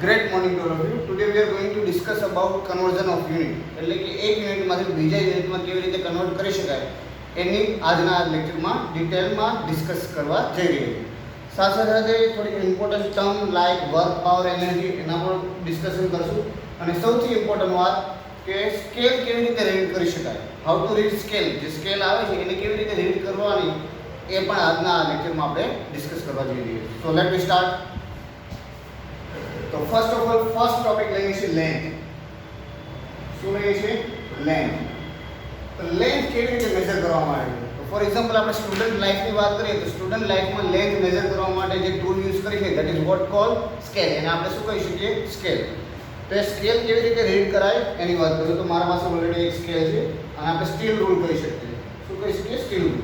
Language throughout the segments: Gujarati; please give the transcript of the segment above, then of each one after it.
Great morning to all of you. Today we are going to discuss about conversion of unit. એટલે કે એક યુનિટમાંથી બીજા યુનિટમાં કેવી રીતે કન્વર્ટ કરી શકાય એની આજના લેક્ચરમાં ડિટેલમાં ડિસ્કસ કરવા જઈ રહ્યા છીએ. સાથે સાથે થોડી important term like work power energy એના પર ડિસ્કશન કરશું અને સૌથી ઇમ્પોર્ટન્ટ વાત કે સ્કેલ કેવી રીતે રીડ કરી શકાય, હાઉ ટુ રીડ સ્કેલ, જે સ્કેલ આવે છે એને કેવી રીતે રીડ કરવાની એ પણ આજના લેક્ચરમાં આપણે ડિસ્કસ કરવા જઈ રહ્યા છીએ. So let me start. તો first of all first topic લઈએ છીએ લેન્થ. શું લઈએ છીએ? લેન્થ. તો લેન્થ કેવી રીતે મેજર કરવામાં આવે છે? તો ફોર એક્ઝામ્પલ આપણે સ્ટુડન્ટ લાઈફની વાત કરીએ તો સ્ટુડન્ટ લાઈફમાં લેન્થ મેજર કરવા માટે જે ટૂલ યુઝ કરી છે that is what call scale. એને આપણે શું કહી શકીએ? સ્કેલ. તો એ સ્કેલ કેવી રીતે રીડ કરાય એની વાત કરીએ તો મારા પાસે ઓલરેડી એક સ્કેલ છે અને આપણે સ્ટીલ રૂલ કહી શકીએ. શું કહી શકીએ? Steel rule.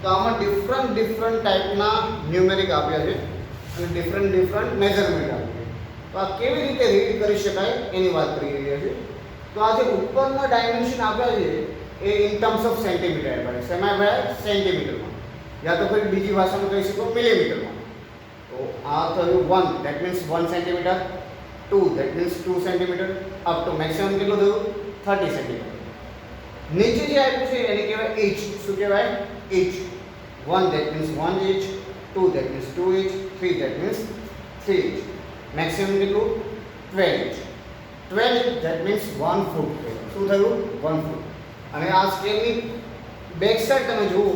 તો આમાં ડિફરન્ટ ટાઈપના ન્યુમેરિક આપ્યા છે અને ડિફરન્ટ મેઝરમેન્ટ આપ્યા છે. તો આ કેવી રીતે રીડ કરી શકાય એની વાત કરી રહ્યા છે. તો આ જે ઉપરના ડાયમેન્શન આપ્યા છે એ ઇન ટર્મ્સ ઓફ સેન્ટીમીટર આપ્યા છે. શેમાં આપ્યા? સેન્ટીમીટરમાં, યા તો કોઈ બીજી ભાષામાં કહી શકો મિલીમીટરમાં. તો આ થયું 1 that means 1 centimetre, 2 that means 2 centimetre, up to maximum કેટલું થયું? 30 સેન્ટીમીટર. નીચે જે આપ્યું છે એને કહેવાય ઇંચ. શું કહેવાય? Inch. 1 that means 1 inch, 2 that means 2 inch, 3 that means 3 inch. Maximum કેટલું? 12 ઇંચ. 12 ઇંચ ધેટ મીન્સ 1 ફૂટ. શું થયું? 1 ફૂટ. અને આ સ્કેલની બેક સાઈડ તમે જુઓ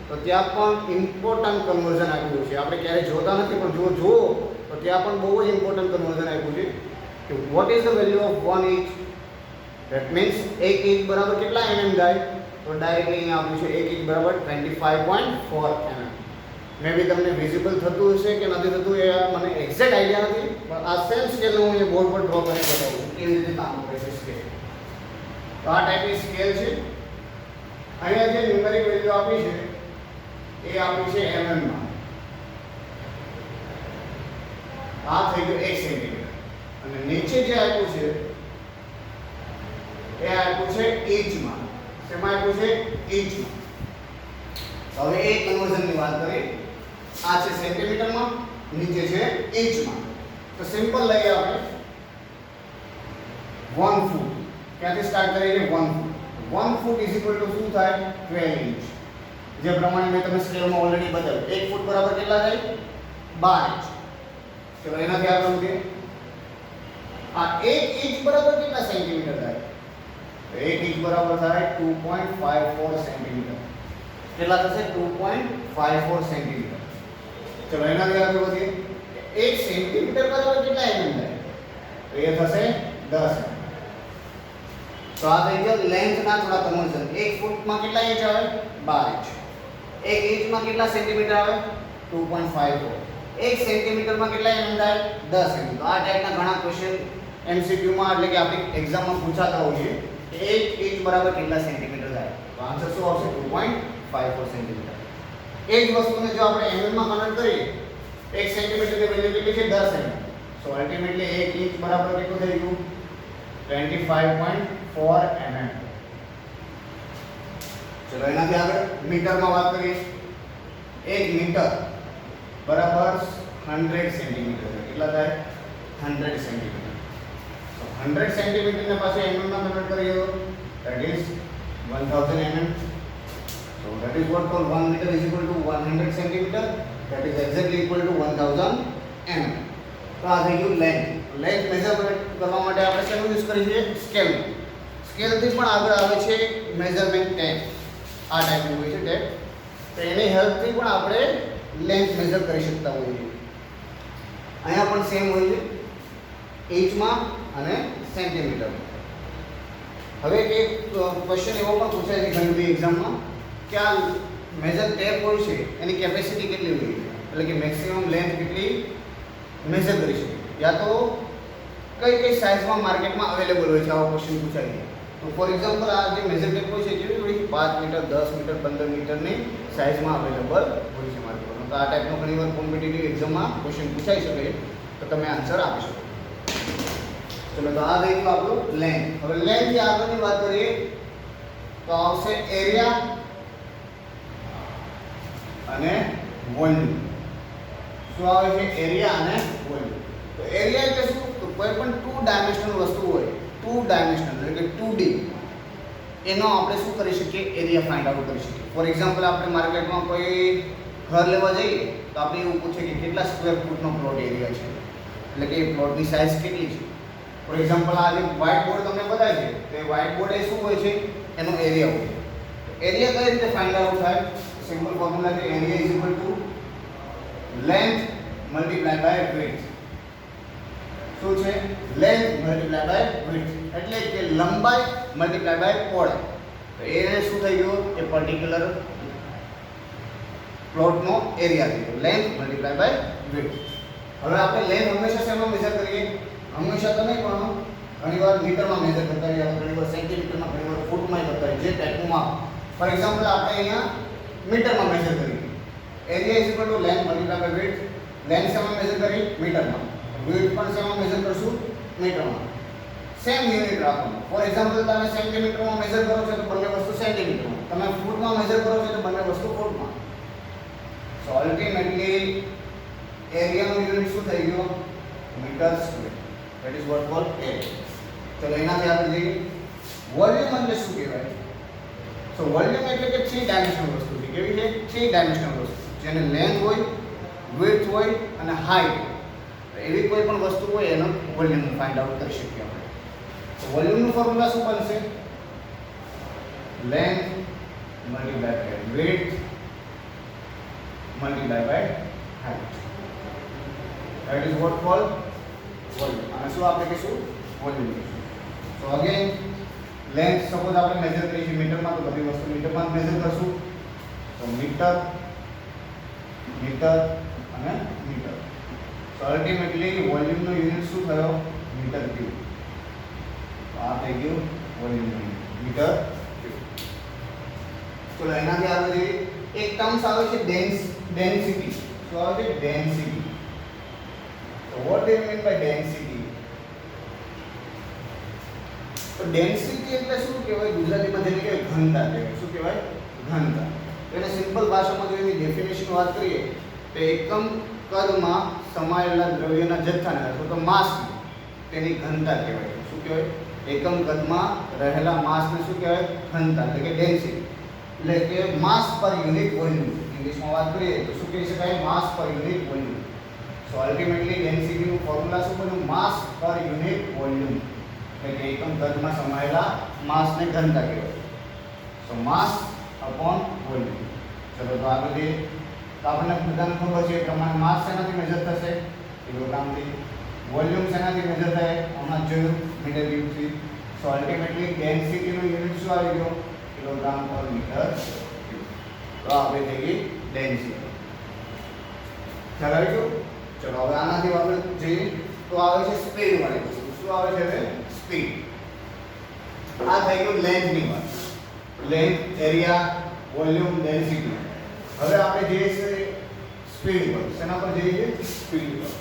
તો ત્યાં પણ ઇમ્પોર્ટન્ટ કન્વર્ઝન આપ્યું છે. આપણે ક્યારેય જોતા નથી પણ જો જુઓ તો ત્યાં પણ બહુ જ ઇમ્પોર્ટન્ટ કન્વર્ઝન આપ્યું છે કે what is the value of 1 inch. That means 1 inch બરાબર કેટલા mm થાય? તો ડાયરેક્ટલી અહીંયા આપ્યું છે 1 ઇંચ બરાબર 25.4 mm. મે બી તમને વિઝિબલ થતું હશે કે નથી થતું એ મને એક્ઝેક્ટ આઈડિયા નથી, પણ આ સેમ સ્કેલ હું એ બોર્ડ પર ડ્રો કરીને બતાવું છું કેવી રીતે કામ કરે છે સ્કેલ. તો આ ટાઈપની સ્કેલ છે. અહીંયા જે ન્યુમેરિક વેલ્યુ આપી છે એ આપી છે mm માં. આ થઈ ગયું 1 સેન્ટીમીટર. અને નીચે જે આપ્યું છે એ આપ્યું છે ઇંચમાં. શેમાં આપ્યું છે? ઇંચમાં. હવે એક કન્વર્ઝનની વાત કરીએ. આ છે સેન્ટીમીટરમાં, નીચે છે ઇંચમાં. તો સિમ્પલ લઈએ આપણે 1 ફૂટ. ક્યાંથી સ્ટાર્ટ કરીએ? 1 ફૂટ. 1 ફૂટ ઇઝ ઇક્વલ ટુ શું થાય? 12 ઇંચ. જે પ્રમાણે મેં તમને સ્કેલમાં ઓલરેડી બતાવ્યું. 1 ફૂટ બરાબર કેટલા થાય? 12 ઇંચ. ચલો એનાથી આગળ વધીએ. આ 1 ઇંચ બરાબર કેટલા સેન્ટીમીટર થાય? તો 1 ઇંચ બરાબર થાય 2.54 સેન્ટીમીટર. કેટલા થશે? 2.54 સેન્ટીમીટર. ચલો એનાથી આગળ વધીએ. 1 સેન્ટીમીટર બરાબર કેટલા mm થાય? તો એ થશે 10 mm. તો આ થઈ ગયો લેન્થના થોડા કન્વર્ઝન. 1 ફૂટમાં કેટલા ઇંચ આવે? 12 ઇંચ. 1 ઇંચમાં કેટલા સેન્ટીમીટર આવે? 2.54. 1 સેન્ટીમીટરમાં કેટલા mm થાય? 10 mm. તો આ ટાઈપના ઘણા ક્વેશ્ચન MCQ માં એટલે કે આપણી એક્ઝામમાં પૂછાતા હોય છે કે 1 ઇંચ બરાબર કેટલા સેન્ટીમીટર થાય? તો આન્સર શું આવશે? 2.54 સેન્ટીમીટર. એ જ વસ્તુને જો આપણે mm માં કન્વર્ટ કરીએ 1 સેન્ટીમીટરની વેલ્યુ કેટલી છે? 10 mm. સો અલ્ટિમેટલી 1 ઇંચ બરાબર કેટલું થઈ ગયું? 25.4 mm. ચલો એનાથી આગળ મીટરમાં વાત કરીએ. 1 મીટર બરાબર 100 સેન્ટીમીટર. કેટલા થાય? 100 સેન્ટીમીટર. સો 100 સેન્ટીમીટરને પાછું mm માં કન્વર્ટ કરીએ તો that is 1000 mm. So that is what called 1 meter is equal to 100 centimeter. That is exactly equal to 1000 mm. તો આ થઈ ગયું લેન્થ. લેન્થ મેઝરમેન્ટ કરવા માટે આપણે શેનો યુઝ કરીએ છીએ? સ્કેલ. સ્કેલથી પણ આગળ આવે છે મેઝરમેન્ટ ટેપ. આ ટાઈપનું હોય છે ટેપ. તો એની હેલ્પથી પણ આપણે લેન્થ મેઝર કરી શકતા હોઈએ છીએ. અહીંયા પણ સેમ હોય છે ઇંચમાં અને સેન્ટીમીટરમાં. હવે એક ક્વેશ્ચન એવો પણ પૂછાય છે ઘણી બધી એક્ઝામમાં કે આ મેજર ટેપ હોય છે એની કેપેસિટી કેટલી હોય છે, એટલે કે મેક્સિમમ લેન્થ કેટલી મેજર કરી શકે, યા તો કઈ સાઇઝમાં માર્કેટમાં અવેલેબલ હોય છે. આવો ક્વેશ્ચન પૂછાય છે. તો ફોર એક્ઝામ્પલ આ જે મેજર ટેપ હોય છે કેવી હોય? 5 મીટર, 10 મીટર, 15 મીટરની સાઇઝમાં અવેલેબલ હોય છે માર્કેટમાં. તો આ ટાઈપનો ઘણીવાર કોમ્પિટિટિવ એક્ઝામમાં ક્વેશ્ચન પૂછાઈ શકે તો તમે આન્સર આપી શકો. ચલો તો આ થઈ ગયું આપણું લેન્થ. હવે લેન્થથી આગળની વાત કરીએ તો આવશે એરિયા અને વોલ્યુમ. શું આવે છે? એરિયા અને વોલ્યુમ. તો એરિયા એટલે શું? તો કોઈ પણ 2 ડાયમેન્શનલ વસ્તુ હોય, 2 ડાયમેન્શનલ એટલે કે 2D, એનો આપણે શું કરી શકીએ, એરિયા ફાઇન્ડ આઉટ કરી શકીએ. ફોર એક્ઝામ્પલ આપણે માર્કેટમાં કોઈ ઘર લેવા જઈએ તો આપણે એવું પૂછે કે કેટલા સ્ક્વેર ફૂટનો પ્લોટ એરિયા છે, એટલે કે એ પ્લોટની સાઇઝ કેટલી છે. ફોર એક્ઝામ્પલ આ જે વ્હાઇટ બોર્ડ તમને બતાવે છે તો એ વ્હાઇટ બોર્ડ એ શું હોય છે, એનો એરિયા હોય. એરિયા કઈ રીતે ફાઇન્ડ આઉટ થાય? સિમ્પલ ફોર્મ્યુલા છે area is equal to length multiply by width. શું છે? લેન્થ મલ્ટીપ્લાય બાય વિડ્થ, એટલે કે લંબાઈ મલ્ટીપ્લાય બાય પહોળાઈ. તો એને શું થઈ ગયું, એ પર્ટિક્યુલર પ્લોટનો એરિયા થઈ ગયો, લેન્થ મલ્ટીપ્લાય બાય વિડ્થ. હવે આપણે લેન્થ હંમેશા શેમાં મેજર કરીએ? હંમેશા તો નહીં પણ ઘણીવાર મીટરમાં મેજર કરતા હોઈએ, ઘણીવાર સેન્ટીમીટરમાં, ઘણીવાર ફૂટમાં કરતા હોઈએ, જે ટાઈપનું માપ. ફોર એક્ઝામ્પલ આપણે અહીંયા મીટરમાં મેજર કરીએ. Area is equal to length multiply by width. Length શેમાં મેજર કરી? મીટરમાં. વિડ્થ પણ શેમાં મેજર કરશું? મીટરમાં. સેમ યુનિટ રાખવાનું. ફોર એક્ઝામ્પલ તમે સેન્ટીમીટરમાં મેજર કરો છો તો બંને વસ્તુ સેન્ટીમીટરમાં, તમે ફૂટમાં મેજર કરો છો તો બંને વસ્તુ ફૂટમાં. સો અલ્ટિમેટલી એરિયાનો યુનિટ શું થઈ ગયો? Metre square. That is what called area. ચલો એનાથી આપણે જઈએ વોલ્યુમ એટલે શું કહેવાય? સો વોલ્યુમ એટલે કે 3 ડાયમેન્શનલ વસ્તુ છે. કેવી છે? 3 ડાયમેન્શનલ વસ્તુ, જેને લેન્થ હોય, વિડ્થ હોય અને હાઈટ. એવી કોઈ પણ વસ્તુ હોય એનો વોલ્યુમ ફાઇન્ડ આઉટ કરી શકીએ આપણે. તો વોલ્યુમનું ફોર્મ્યુલા શું બનશે? Length multiply by width multiply by height. That is what called volume. અને શું આપણે કહીશું? વોલ્યુમ. તો અગેન લેન્થ સપોઝ આપણે મેજર કરીએ છીએ મીટરમાં, તો બધી વસ્તુ મીટરમાં જ મેજર કરશું. તો મીટર, મીટર અને મીટર. તો અલ્ટિમેટલી વોલ્યુમનો યુનિટ શું થયો? Metre cube. તો આ થઈ ગયું વોલ્યુમનો યુનિટ, મીટર ક્યુબ. ચલો એનાથી આગળ જઈએ. એક ટર્મ્સ આવે છે ડેન્સિટી. શું આવે છે? Density. So what do you mean by density? તો ડેન્સિટી એટલે શું કહેવાય? ગુજરાતીમાં જેને કહેવાય ઘનતા કહેવાય. શું કહેવાય? ઘનતા. એને સિમ્પલ ભાષામાં જો એની ડેફિનેશન વાત કરીએ તો એકમ કદમાં સમાયેલા દ્રવ્યના જથ્થાને અથવા તો માસને તેની ઘનતા કહેવાય. શું કહેવાય? એકમ કદમાં રહેલા માસને શું કહેવાય? ઘનતા, એટલે કે ડેન્સિટી. એટલે કે માસ પર યુનિટ વોલ્યુમ. ઇંગ્લિશમાં વાત કરીએ તો શું કહી શકાય? માસ પર unit volume. So ultimately density નું ફોર્મ્યુલા શું બન્યું? માસ પર યુનિટ વોલ્યુમ, એટલે કે એકમ કદમાં સમાયેલા માસને ઘનતા કહેવાય. સો માસ અપોન વોલ્યુમ. ચલો તો આગળ જઈએ. તો આપણને બધાને ખબર છે એ પ્રમાણે માસ શેનાથી મેજર થશે? કિલોગ્રામથી. વોલ્યુમ શેનાથી મેજર થાય? હમણાં જોયું, મીટર ક્યુબથી. સો અલ્ટિમેટલી ડેન્સિટીનો યુનિટ શું આવી ગયો? કિલોગ્રામ પર મીટર ક્યુબ. તો આપણે થઈ ગઈ ડેન્સિટી. ખ્યાલ આવી ગયો? ચલો હવે આનાથી આપણે જઈએ તો આવે છે સ્પીડ વાળી વસ્તુ. શું આવે છે? હવે સ્પીડ. આ થઈ ગયું લેન્થની વાત. Length, area, volume, density. હવે આપણે જઈએ છીએ સ્પીડ પર. શેના પર જઈએ? સ્પીડ પર.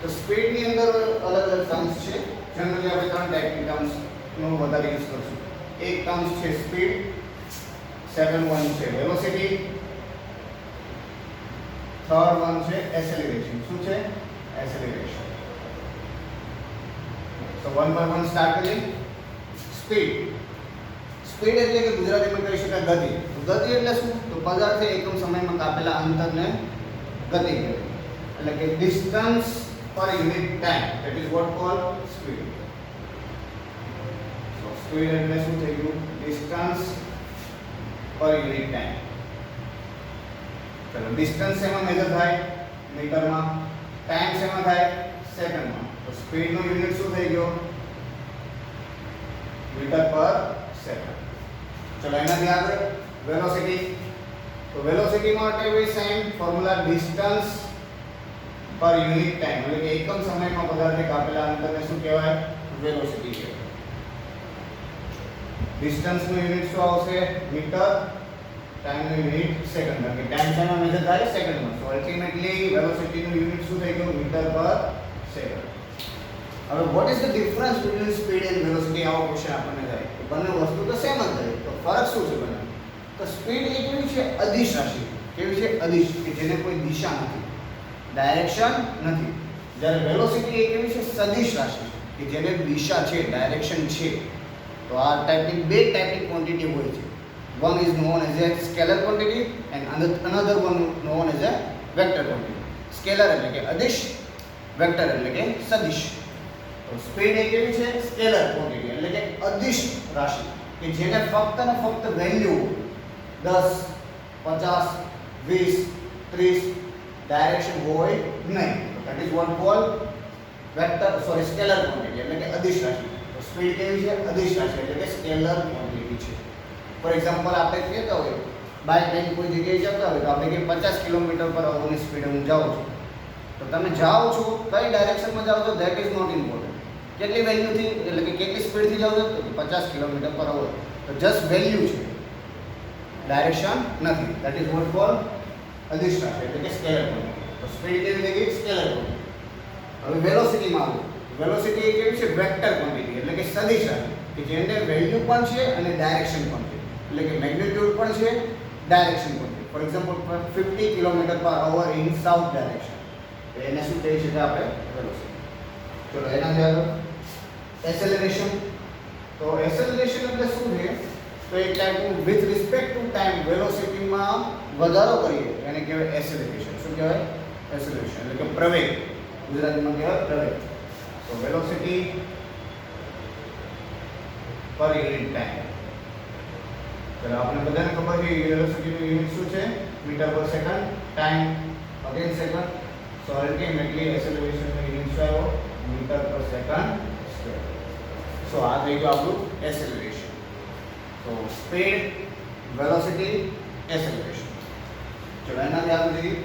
તો સ્પીડની અંદર અલગ અલગ ટર્મ્સ છે. જનરલી આપણે 3 ટાઈપની ટર્મ્સનો વધારે યુઝ કરશું. એક ટર્મ્સ છે સ્પીડ, સેકન્ડ વન છે વેલોસિટી, થર્ડ વન છે એસેલરેશન. શું છે? એસેલરેશન. તો વન બાય વન સ્ટાર્ટ કરીએ. સ્પીડ. સ્પીડ એટલે કે ગુજરાતીમાં કહી શકાય ગતિ. ગતિ એટલે શું? તો પદાર્થે એકમ સમયમાં કાપેલા અંતરને ગતિ કહેવાય. એટલે કે ડિસ્ટન્સ પર unit time. That is what cold speed. So speed એટલે શું થઈ ગયું? ડિસ્ટન્સ પર યુનિટ ટાઈમ. ચલો ડિસ્ટન્સ શેમાં મેજર થાય? મીટરમાં. ટાઈમ શેમાં થાય? સેકન્ડમાં. તો સ્પીડનો યુનિટ શું થઈ ગયો? Metre per second. ચલો એનાથી આગળ વેલોસિટી. તો વેલોસિટી માટે બી સેમ ફોર્મ્યુલા, ડિસ્ટન્સ પર યુનિટ ટાઈમ, એટલે કે એકમ સમયમાં પદાર્થે કાપેલા અંતરને શું કહેવાય? વેલોસિટી કહેવાય. ડિસ્ટન્સનું યુનિટ શું આવશે? મીટર. ટાઈમનું યુનિટ સેકન્ડ. એટલે ટાઈમ શેમાં મેજર થાય? સેકન્ડમાં. સો અલ્ટિમેટલી વેલોસિટીનું યુનિટ શું થઈ ગયું? Metre per second. હવે what is the difference between speed and velocity? આવો ક્વેશ્ચન આપણને થાય. બંને વસ્તુ તો સેમ જ થાય, તો ફરક શું છે બંને? તો સ્પીડ એ કેવી છે? અદિશ રાશિ. કેવી છે? અદિશ, કે જેને કોઈ દિશા નથી, ડાયરેક્શન નથી. જ્યારે વેલોસિટી એક એવી છે સદિશ રાશિ કે જેને દિશા છે, ડાયરેક્શન છે. તો આ ટાઈપની બે ટાઈપની ક્વોન્ટિટી હોય છે. One is known as a scalar quantity and another one known as a vector quantity. Scalar એટલે કે અદિશ, વેક્ટર એટલે કે સદિશ. તો સ્પીડ એક એવી છે સ્કેલર ક્વોન્ટિટી એટલે કે અદિશ રાશિ કે જેને ફક્ત ને ફક્ત વેલ્યુ 10, 50, 20, 30 ડાયરેક્શન હોય નહીં. That is what called scalar quantity એટલે કે અદિશ રાશિ. તો સ્પીડ કેવી છે? અદિશ રાશિ એટલે કે સ્કેલર ક્વોન્ટિટી છે. ફોર એક્ઝામ્પલ આપણે કહેતા હોય બાઇક લઈને કોઈ જગ્યાએ જતા હોય તો આપણે કે 50 km/h ની સ્પીડે હું જાઉં છું. તો તમે જાઓ છો કઈ ડાયરેક્શનમાં જાઓ છો ધેટ ઇઝ નોટ ઇમ્પોર્ટન્ટ. કેટલી વેલ્યુથી એટલે કે કેટલી સ્પીડથી જાઓ છો તો 50 km/h. તો જસ્ટ વેલ્યુ છે, ડાયરેક્શન નથી. ધેટ ઇઝ વોટ કોલ્ડ અદિશ રાશિ એટલે કે સ્કેલર ક્વોન્ટિટી. તો સ્પીડ કેવી થઈ ગઈ? Scalar quantity. હવે વેલોસિટીમાં આવો. વેલોસિટી એ કેવી છે? વેક્ટર ક્વોન્ટિટી એટલે કે સદિશ રાશિ કે જેને વેલ્યુ પણ છે અને ડાયરેક્શન પણ છે. એટલે કે મેગ્નિટ્યુડ પણ છે, ડાયરેક્શન પણ છે. For example 50 km/h in south direction. તો એને શું કહી શકાય આપણે? વેલોસિટી. ચલો એનાથી આગળ એસેલરેશન. તો એસેલરેશન એટલે શું છે? તો એક ટાઈપનું વિથ રિસ્પેક્ટ ટુ ટાઈમ વેલોસિટીમાં વધારો કરીએ એને કહેવાય એસેલરેશન. શું કહેવાય? એસેલરેશન એટલે કે પ્રવેગ. ગુજરાતીમાં કહેવાય પ્રવેગ. તો વેલોસિટી પર યુનિટ ટાઈમ. ચલો આપણે બધાને ખબર છે વેલોસિટીનું યુનિટ શું છે? Metre per second. Time again second. So ultimately એસેલરેશનનો યુનિટ શું આવ્યો? Metre per second square. સો આ થઈ ગયું આપણું એસેલરેશન. તો સ્પીડ, વેલોસિટી, એસેલરેશન. ચલો એનાથી આગળ જઈએ.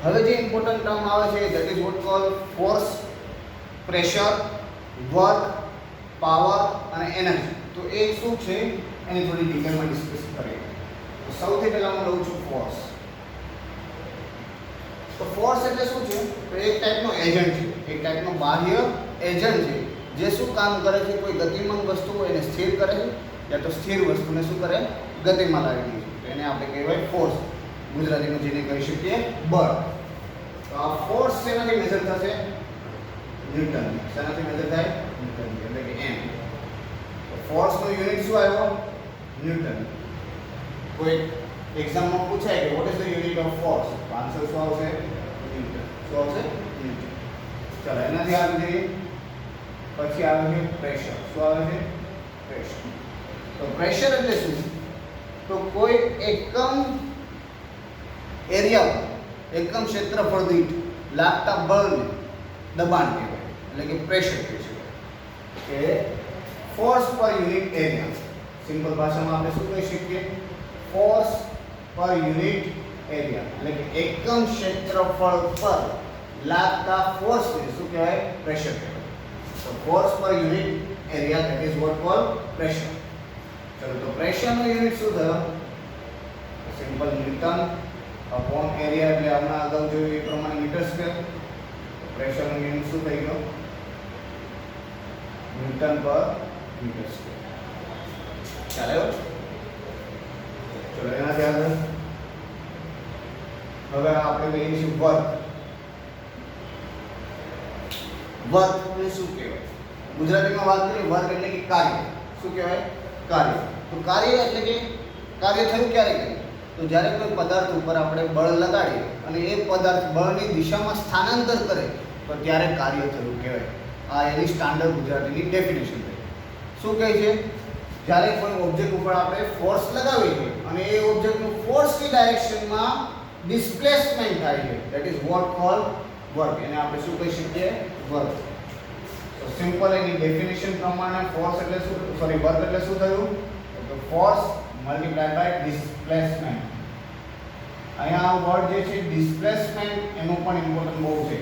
હવે જે ઇમ્પોર્ટન્ટ ટર્મ આવે છે that is what call force, pressure, work, power અને એનર્જી. તો એ શું છે એની થોડી ડિટેલમાં ડિસ્કસ કરીએ. તો સૌથી પહેલા હું લઉં છું ફોર્સ. તો ફોર્સ એટલે શું છે? તો એક ટાઈપનો એજન્ટ છે, એક ટાઈપનો બાહ્ય એજન્ટ છે જે શું કામ કરે છે? કોઈ ગતિમાન વસ્તુ હોય એને સ્થિર કરે છે યા તો સ્થિર વસ્તુને શું કરે? ગતિમાં લાવી દે છે. તો એને આપણે કહેવાય ફોર્સ. ગુજરાતીમાં જેને કહી શકીએ બળ. તો આ ફોર્સ શેનાથી મેજર થશે? ન્યૂટન. શેનાથી મેજર થાય? ન્યૂટન એટલે કે એમ. તો ફોર્સનો યુનિટ શું આવ્યો? ન્યૂટન. કોઈ એક્ઝામમાં પૂછાય કે what is the unit of force? તો આન્સર શું આવશે? ન્યૂટન. શું આવશે? ન્યૂટન. ચલો એનાથી આગળ જઈએ. પછી આવે છે પ્રેશર. શું આવે છે? પ્રેશર. તો પ્રેશર એટલે શું? તો કોઈ એકમ એરિયા, એકમ ક્ષેત્રફળ દીઠ લાગતા બળને દબાણ કહેવાય એટલે કે પ્રેશર કહી શકાય. કે ફોર્સ પર યુનિટ એરિયા. સિમ્પલ ભાષામાં આપણે શું કહી શકીએ? ફોર્સ પર યુનિટ એરિયા એટલે કે એકમ ક્ષેત્રફળ પર લાગતા ફોર્સને શું કહેવાય? પ્રેશર કહેવાય. તો ફોર્સ પર unit area that is what cold pressure. ચલો તો પ્રેશરનો યુનિટ શું થયો? સિમ્પલ ન્યૂટન अपॉन एरिया એટલે આપણે આગળ જોયું એ પ્રમાણે મીટર સ્ક્વેર. પ્રેશરનો યુનિટ શું થઈ ગયો? ન્યૂટન પર મીટર સ્ક્વેર. ચાલે? ચલો એનાથી આગળ હવે આપણે લઈએ છીએ વર્ક. વર્ક એટલે શું કહેવાય? ગુજરાતીમાં વાત કરીએ વર્ક એટલે કે કાર્ય. શું કહેવાય? કાર્ય. તો કાર્ય એટલે કે કાર્ય થયું ક્યારે કરે? તો જ્યારે કોઈ પદાર્થ ઉપર આપણે બળ લગાડીએ અને એ પદાર્થ બળની દિશામાં સ્થાનાંતર કરે તો ત્યારે કાર્ય થયું કહેવાય. આ એની સ્ટાન્ડર્ડ ગુજરાતીની ડેફિનેશન છે. શું કહે છે? જ્યારે કોઈ ઓબ્જેક્ટ ઉપર આપણે ફોર્સ લગાવીએ છીએ અને એ ઓબ્જેક્ટનું ફોર્સની ડાયરેક્શનમાં ડિસ્પ્લેસમેન્ટ થાય છે that is what call work. એને આપણે શું કહી શકીએ? વર્ક. તો સિમ્પલ એની ડેફિનેશન પ્રમાણે ફોર્સ એટલે શું? વર્ક એટલે શું થયું? તો ફોર્સ મલ્ટીપ્લાઈડ બાય ડિસ્પ્લેસમેન્ટ. અહીંયા આ વર્ડ જે છે ડિસ્પ્લેસમેન્ટ એનું પણ ઇમ્પોર્ટન્ટ બહુ છે.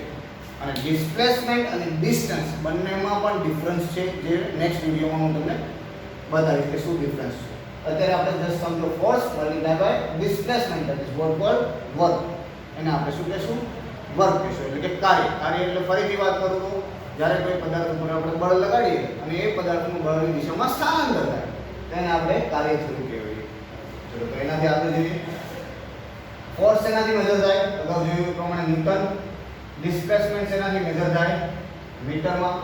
અને ડિસ્પ્લેસમેન્ટ અને ડિસ્ટન્સ બંનેમાં પણ ડિફરન્સ છે જે નેક્સ્ટ વિડિયોમાં હું તમને બતાવીશ કે શું ડિફરન્સ છે. અત્યારે આપણે જસ્ટ સમજો force multiplied by displacement that is what called work. એને આપણે શું કહેશું? વર્ક કહેશું એટલે કે કાર્ય. કાર્ય એટલે ફરીથી વાત કરું તો જ્યારે કોઈ પદાર્થ ઉપર આપણે બળ લગાડીએ અને એ પદાર્થનું બળની દિશામાં સ્થાનાંતર થાય તેને આપણે કાર્ય થયું કહેવાય. ચલો તો એનાથી આપણે જોઈએ ફોર્સ એનાથી મેજર થાય, અગાઉ જોયું પ્રમાણે ન્યૂટન. ડિસ્પ્લેસમેન્ટ એનાથી મેજર થાય મીટરમાં.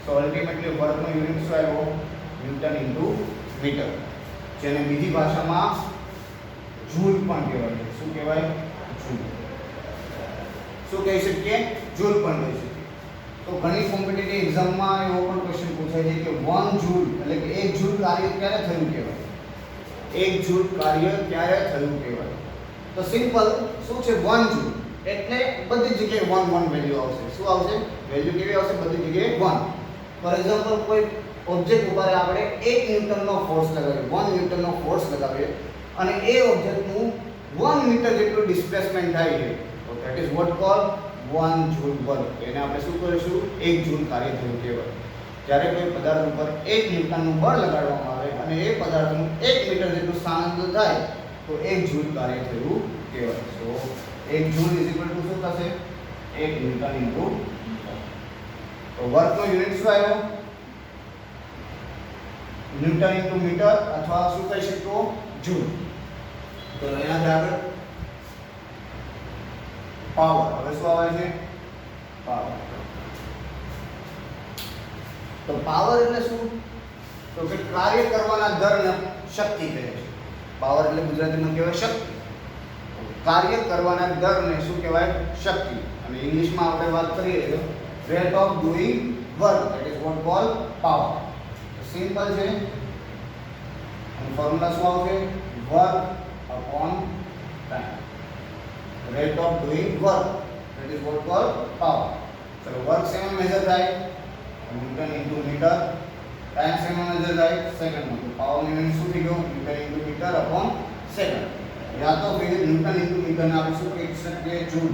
સો અલ્ટિમેટલી વર્કનો યુનિટ શું આવ્યો? ન્યૂટન ઇન્ટુ મીટર, જેને બીજી ભાષામાં જૂલ પણ કહેવાય છે. શું કહેવાય? જૂલ. શું કહી શકીએ? જૂલ પણ કહી શકીએ. તો ઘણી કોમ્પિટિટિવ એક્ઝામમાં એવો પણ ક્વેશ્ચન પૂછાય છે કે 1 જૂલ એટલે કે 1 જૂલ કાર્ય ક્યારે થયું કહેવાય? 1 જૂલ કાર્ય ક્યારે થયું કહેવાય? તો સિમ્પલ શું છે? 1 જૂલ એટલે બધી જગ્યાએ 1 1 વેલ્યુ આવશે. શું આવશે? વેલ્યુ કેવી આવશે? બધી જગ્યાએ 1. ફોર એક્ઝામ્પલ કોઈ ઓબ્જેક્ટ ઉપર આપણે 1 ન્યૂટનનો ફોર્સ લગાવીએ, 1 ન્યૂટનનો ફોર્સ લગાવીએ અને એ ઓબ્જેક્ટનું 1 મીટર જેટલું ડિસ્પ્લેસમેન્ટ થાય છે, તો that is what call 1 joule work. એને આપણે શું કરીશું? 1 જૂલ કાર્ય થયું કહેવાય. જ્યારે કોઈ પદાર્થ ઉપર 1 ન્યૂટનનું બળ લગાડવામાં આવે અને એ પદાર્થનું 1 મીટર જેટલું સ્થાનાંતર થાય તો 1 જૂલ કાર્ય થયું કહેવાય. સો 1 જૂલ ઇઝ ઇક્વલ ટુ શું થશે? 1 ન્યૂટન ઇન્ટુ મીટર. તો વર્કનો યુનિટ શું આવ્યો? ન્યૂટન ઇન્ટુ મીટર અથવા શું કહી શકો? જૂલ. તો એનાથી આગળ પાવર. હવે શું આવે છે? પાવર. તો પાવર એટલે શું? તો કે કાર્ય કરવાના દરને શક્તિ કહે છે. પાવર એટલે ગુજરાતીમાં કહેવાય શક્તિ. કાર્ય કરવાના દરને શું કહેવાય? શક્તિ. અને ઇંગ્લિશમાં આપણે વાત કરીએ તો rate of doing work, that is what call power. Simple છે. અને ફોર્મ્યુલા શું આવશે? Work upon time. Rate of doing work, that is what call power. ચલો વર્ક શેમાં મેજર થાય? Newton into metre. ટાઈમ શેમાં મેજર થાય? સેકન્ડમાં. તો પાવર યુનિટ શું થઈ ગયું? Newton into metre upon second. યા તો ફિર ન્યૂટન ઇન્ટુ મીટરને આપણે શું કહી શકીએ? જૂલ.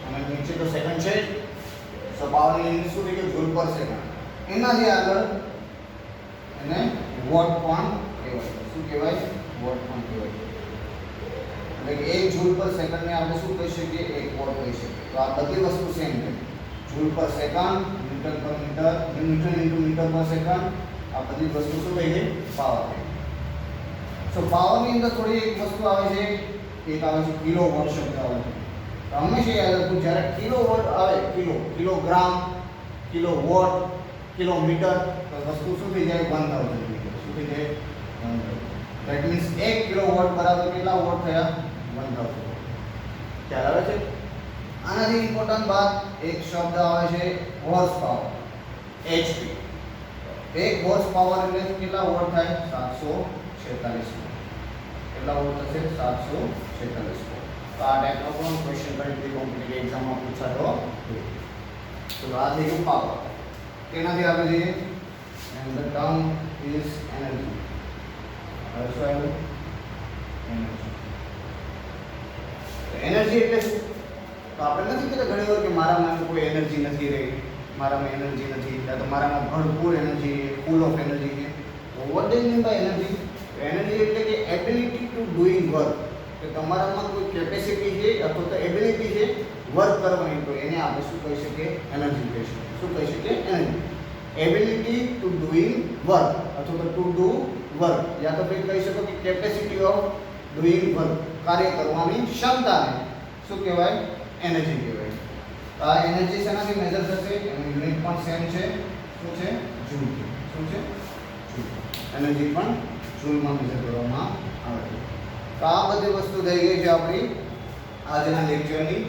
અને નીચે તો સેકન્ડ છે, સો પાવર યુનિટ શું થઈ ગયું? જૂલ પર સેકન્ડ. એનાથી આગળ એને વોટ પણ કહેવાય. શું કહેવાય? વોટ પણ કહેવાય. એટલે કે 1 જૂલ પર સેકન્ડને આપણે શું કહી શકીએ? 1 વોટ કહી શકીએ. તો આ બધી વસ્તુ સેમ છે. જૂલ પર સેકન્ડ, ન્યૂટન પર metre, newton into metre per second, આ બધી વસ્તુ શું થઈ ગઈ? પાવર થઈ. સો પાવરની અંદર થોડી એક વસ્તુ આવે છે, એક આવે છે કિલોવોટ શબ્દ આવે છે. તો હંમેશા યાદ રાખવું, જ્યારે કિલોવોટ આવે, કિલોગ્રામ, કિલોવોટ, કિલોમીટર, તો વસ્તુ શું થઈ જાય? 1000 મીટર. શું થઈ જાય? 1000. ધેટ મીન્સ 1 કિલોવોટ બરાબર કેટલા વોટ થયા? 1000. ખ્યાલ આવે છે? આનાથી ઇમ્પોર્ટન્ટ વાત એક શબ્દ આવે છે horse power, HP. 1 horse power એટલે કેટલા વોટ થાય? 746 વોટ. કેટલા વોટ થશે? 746 વોટ. તો આ ટાઈપનો પણ ક્વેશ્ચન કરી કોમ્પિટિટિવ એક્ઝામમાં પૂછાતો હોય. તો આ થઈ ગયું પાવર. તેનાથી આપણે જોઈએ and the term is energy. હવે શું આવ્યું? એનર્જી. એનર્જી એટલે શું? તો આપણે નથી કહેતા ઘણી વાર કે મારામાં કોઈ એનર્જી નથી રહી, મારામાં એનર્જી નથી, કાં તો મારામાં ભરપૂર એનર્જી છે, ફૂલ ઓફ એનર્જી છે. તો what do mean by energy? Energy એટલે કે એબિલિટી ટુ ડુઈંગ વર્ક. કે તમારામાં કોઈ કેપેસિટી છે અથવા તો એબિલિટી છે વર્ક કરવાની, તો એને આપણે શું કહી શકીએ? એનર્જી કહી શકીએ. શું કહી શકીએ? Energy. Ability to doing work અથવા તો ટુ ડુ વર્ક, યા તો કહી શકો કે કેપેસિટી ઓફ ડુઈંગ વર્ક, કાર્ય કરવાની ક્ષમતાને શું કહેવાય? એનર્જી કહેવાય. તો આ એનર્જી શેનાથી મેજર થશે? એનું યુનિટ પણ સેમ છે. શું છે? જૂલ. શું છે? જૂલ. એનર્જી પણ જૂલમાં મેજર કરવામાં આવે છે. તો આ બધી વસ્તુ થઈ ગઈ છે આપણી આજના લેક્ચરની.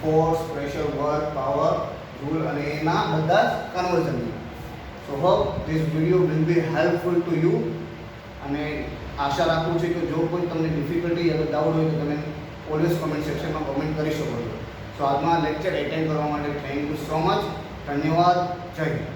Force, pressure, work, power, joule અને એના બધા જ conversion. So hope this video will be helpful to you. અને આશા રાખું છું કે જો કોઈ તમને ડિફિકલ્ટી યા ડાઉટ હોય તો તમે ઓલવેઝ કમેન્ટ સેક્શનમાં કમેન્ટ કરી શકો છો. સો આજના લેક્ચર એટેન્ડ કરવા માટે થેન્ક યુ સો મચ. ધન્યવાદ. જય હિન્દ.